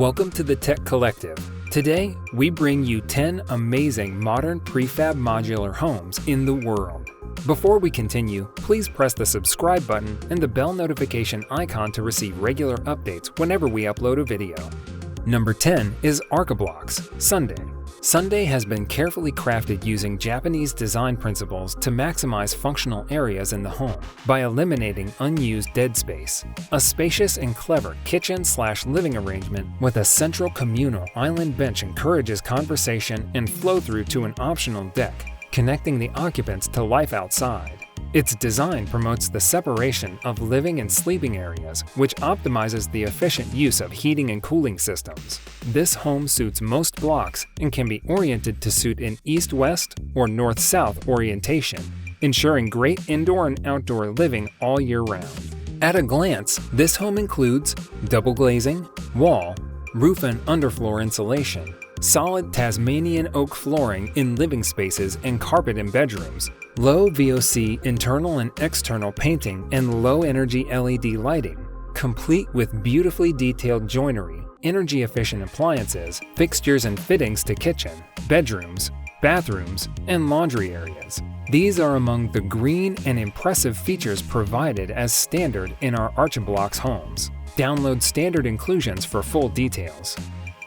Welcome to the Tech Collective. Today, we bring you 10 amazing modern prefab modular homes in the world. Before we continue, please press the subscribe button and the bell notification icon to receive regular updates whenever we upload a video. Number 10 is Archiblox, Sunday. Sunday has been carefully crafted using Japanese design principles to maximize functional areas in the home by eliminating unused dead space. A spacious and clever kitchen/living arrangement with a central communal island bench encourages conversation and flow-through to an optional deck, connecting the occupants to life outside. Its design promotes the separation of living and sleeping areas, which optimizes the efficient use of heating and cooling systems. This home suits most blocks and can be oriented to suit an east-west or north-south orientation, ensuring great indoor and outdoor living all year round. At a glance, this home includes double glazing, wall, roof and underfloor insulation, solid Tasmanian oak flooring in living spaces and carpet in bedrooms, low VOC internal and external painting and low-energy LED lighting, complete with beautifully detailed joinery, energy-efficient appliances, fixtures and fittings to kitchen, bedrooms, bathrooms, and laundry areas. These are among the green and impressive features provided as standard in our Archiblox homes. Download standard inclusions for full details.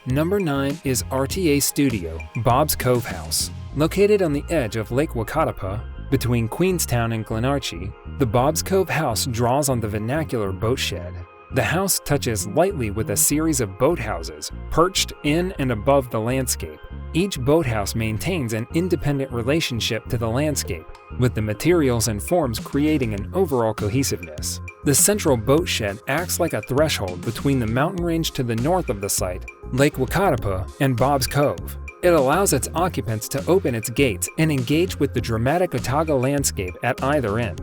Number 9 is RTAStudio, Bob's Cove House. Located on the edge of Lake Wakatapa, between Queenstown and Glenarchy, the Bob's Cove House draws on the vernacular boat shed. The house touches lightly with a series of boathouses perched in and above the landscape. Each boathouse maintains an independent relationship to the landscape, with the materials and forms creating an overall cohesiveness. The central boat shed acts like a threshold between the mountain range to the north of the site, Lake Wakatapa, and Bob's Cove. It allows its occupants to open its gates and engage with the dramatic Otago landscape at either end.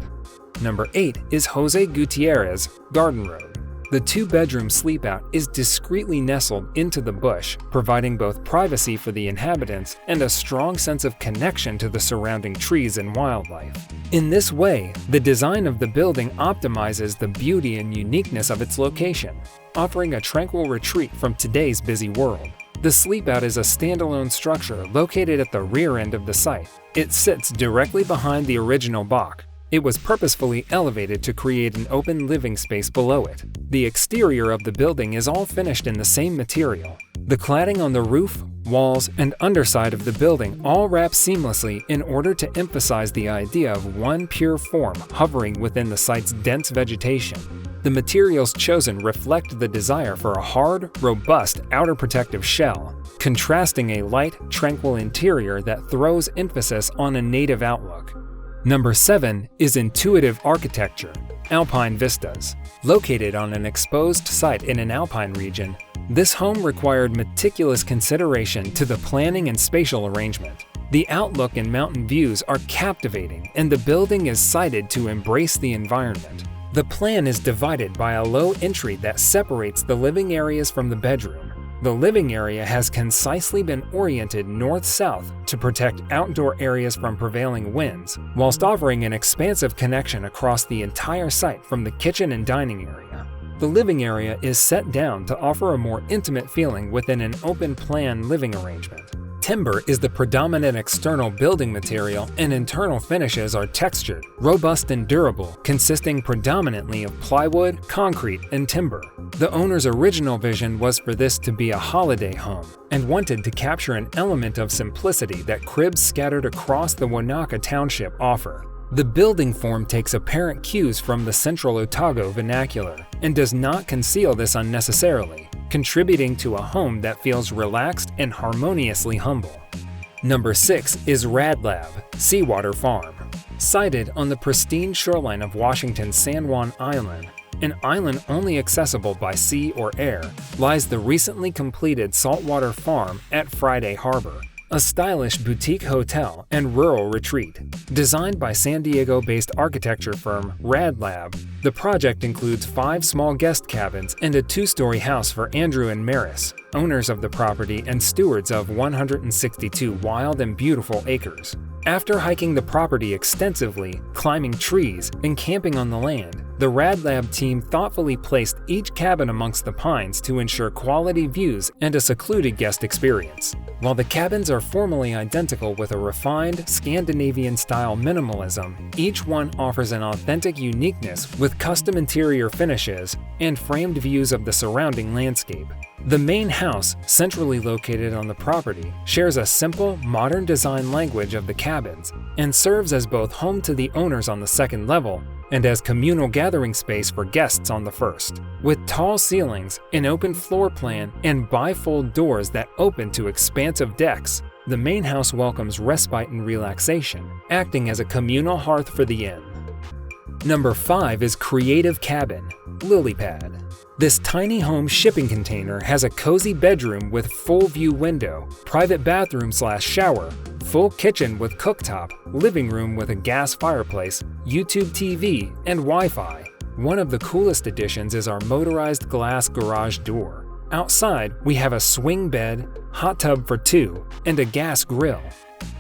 Number 8 is Jose Gutierrez, Garden Road. The two-bedroom sleepout is discreetly nestled into the bush, providing both privacy for the inhabitants and a strong sense of connection to the surrounding trees and wildlife. In this way, the design of the building optimizes the beauty and uniqueness of its location, offering a tranquil retreat from today's busy world. The sleepout is a standalone structure located at the rear end of the site. It sits directly behind the original Bach. It was purposefully elevated to create an open living space below it. The exterior of the building is all finished in the same material. The cladding on the roof, walls, and underside of the building all wrap seamlessly in order to emphasize the idea of one pure form hovering within the site's dense vegetation. The materials chosen reflect the desire for a hard, robust outer protective shell, contrasting a light, tranquil interior that throws emphasis on a native outlook. Number 7 is Intuitive Architecture, Alpine Vistas. Located on an exposed site in an alpine region, this home required meticulous consideration to the planning and spatial arrangement. The outlook and mountain views are captivating, and the building is sited to embrace the environment. The plan is divided by a low entry that separates the living areas from the bedroom. The living area has concisely been oriented north-south to protect outdoor areas from prevailing winds, whilst offering an expansive connection across the entire site from the kitchen and dining area. The living area is set down to offer a more intimate feeling within an open-plan living arrangement. Timber is the predominant external building material, and internal finishes are textured, robust and durable, consisting predominantly of plywood, concrete, and timber. The owner's original vision was for this to be a holiday home, and wanted to capture an element of simplicity that cribs scattered across the Wanaka Township offer. The building form takes apparent cues from the Central Otago vernacular, and does not conceal this unnecessarily, contributing to a home that feels relaxed and harmoniously humble. Number 6 is Radlab, Seawater Farm. Sited on the pristine shoreline of Washington's San Juan Island, an island only accessible by sea or air, lies the recently completed saltwater farm at Friday Harbor, a stylish boutique hotel and rural retreat. Designed by San Diego-based architecture firm Radlab, the project includes 5 small guest cabins and a 2-story house for Andrew and Maris, owners of the property and stewards of 162 wild and beautiful acres. After hiking the property extensively, climbing trees, and camping on the land, The RadLab team thoughtfully placed each cabin amongst the pines to ensure quality views and a secluded guest experience. While the cabins are formally identical with a refined, Scandinavian-style minimalism, each one offers an authentic uniqueness with custom interior finishes and framed views of the surrounding landscape. The main house, centrally located on the property, shares a simple, modern design language of the cabins and serves as both home to the owners on the second level and as communal gathering space for guests on the first. With tall ceilings, an open floor plan, and bifold doors that open to expansive decks, the main house welcomes respite and relaxation, acting as a communal hearth for the inn. Number 5 is Creative Cabin, Lilypad. This tiny home shipping container has a cozy bedroom with full view window, private bathroom/shower, full kitchen with cooktop, living room with a gas fireplace, YouTube TV, and Wi-Fi. One of the coolest additions is our motorized glass garage door. Outside, we have a swing bed, hot tub for 2, and a gas grill.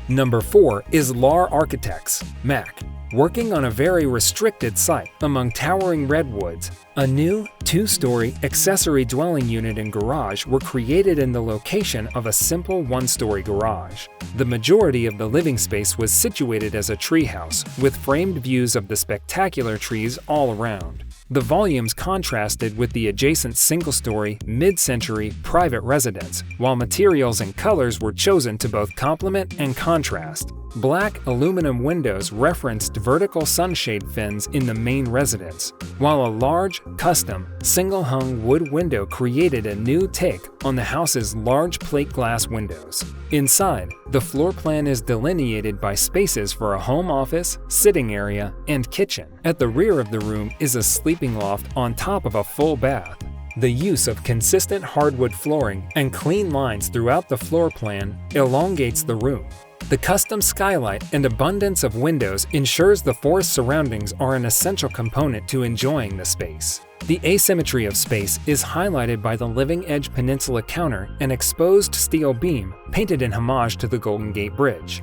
Number 4 is Lar Architectchs, Mac. Working on a very restricted site among towering redwoods, a new 2-story accessory dwelling unit and garage were created in the location of a simple 1-story garage. The majority of the living space was situated as a treehouse, with framed views of the spectacular trees all around. The volumes contrasted with the adjacent single-story, mid-century private residence, while materials and colors were chosen to both complement and contrast. Black aluminum windows referenced vertical sunshade fins in the main residence, while a large, custom, single-hung wood window created a new take on the house's large plate glass windows. Inside, the floor plan is delineated by spaces for a home office, sitting area, and kitchen. At the rear of the room is a sleeping loft on top of a full bath. The use of consistent hardwood flooring and clean lines throughout the floor plan elongates the room. The custom skylight and abundance of windows ensures the forest surroundings are an essential component to enjoying the space. The asymmetry of space is highlighted by the living edge peninsula counter and exposed steel beam painted in homage to the Golden Gate Bridge.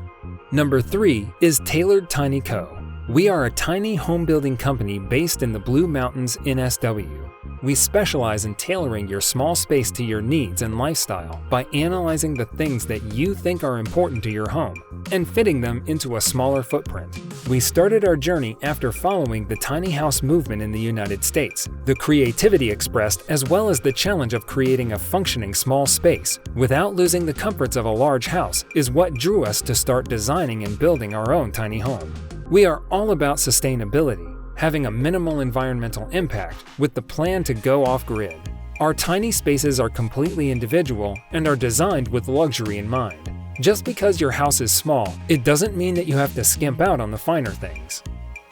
Number 3 is Tailored Tiny Co. We are a tiny home building company based in the Blue Mountains in SW. We specialize in tailoring your small space to your needs and lifestyle by analyzing the things that you think are important to your home and fitting them into a smaller footprint. We started our journey after following the tiny house movement in the United States. The creativity expressed as well as the challenge of creating a functioning small space without losing the comforts of a large house is what drew us to start designing and building our own tiny home. We are all about sustainability, having a minimal environmental impact with the plan to go off-grid. Our tiny spaces are completely individual and are designed with luxury in mind. Just because your house is small, it doesn't mean that you have to skimp out on the finer things.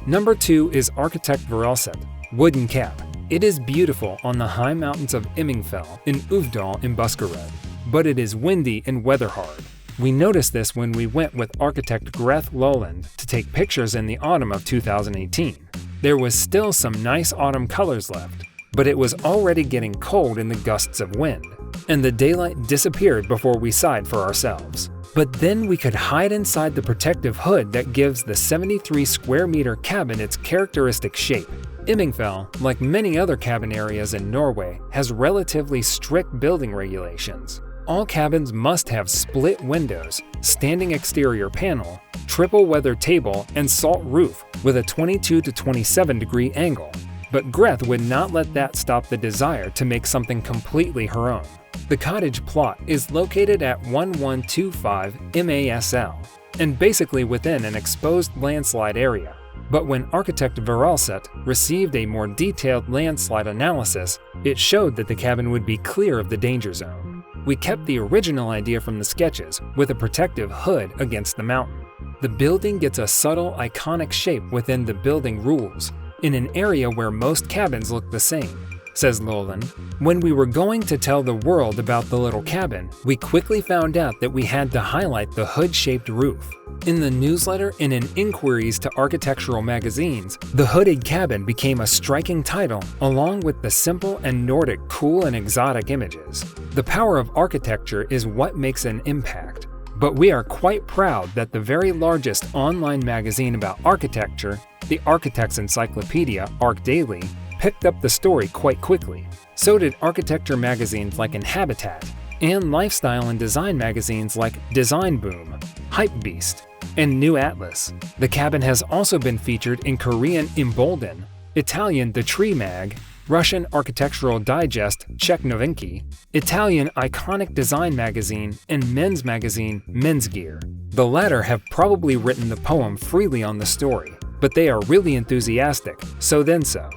Number 2 is Arkitektvarelset, Wooden Cap. It is beautiful on the high mountains of Emmingfell in Uvdal in Buskerud, but it is windy and weather-hard. We noticed this when we went with architect Greth Lowland to take pictures in the autumn of 2018. There was still some nice autumn colors left, but it was already getting cold in the gusts of wind, and the daylight disappeared before we sighed for ourselves. But then we could hide inside the protective hood that gives the 73 square meter cabin its characteristic shape. Emmingfell, like many other cabin areas in Norway, has relatively strict building regulations. All cabins must have split windows, standing exterior panel, triple weather table, and salt roof with a 22 to 27 degree angle. But Greth would not let that stop the desire to make something completely her own. The cottage plot is located at 1125 MASL and basically within an exposed landslide area. But when Arkitektvarelset received a more detailed landslide analysis, it showed that the cabin would be clear of the danger zone. We kept the original idea from the sketches with a protective hood against the mountain. The building gets a subtle, iconic shape within the building rules, in an area where most cabins look the same, says Lowland. When we were going to tell the world about the little cabin, we quickly found out that we had to highlight the hood-shaped roof. In the newsletter and in inquiries to architectural magazines, the hooded cabin became a striking title along with the simple and Nordic cool and exotic images. The power of architecture is what makes an impact. But we are quite proud that the very largest online magazine about architecture, the Architects Encyclopedia ArchDaily, picked up the story quite quickly. So did architecture magazines like Inhabitat, and lifestyle and design magazines like Design Boom, Hypebeast, and New Atlas. The cabin has also been featured in Korean Embolden, Italian The Tree Mag, Russian Architectural Digest Czech Novinky, Italian Iconic Design Magazine, and men's magazine Men's Gear. The latter have probably written the poem freely on the story, but they are really enthusiastic, so then so.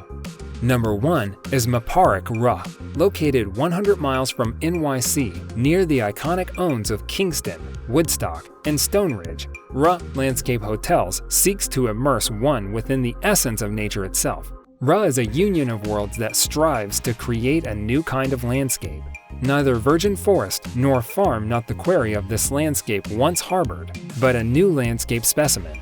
Number 1 is Mapaarg Ruh, located 100 miles from NYC, near the iconic owns of Kingston, Woodstock, and Stone Ridge. Ruh Landscape Hotels seeks to immerse one within the essence of nature itself. Ruh is a union of worlds that strives to create a new kind of landscape. Neither virgin forest nor farm not the quarry of this landscape once harbored, but a new landscape specimen.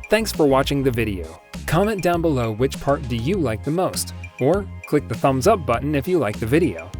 Thanks for watching the video. Comment down below which part do you like the most, or click the thumbs up button if you like the video.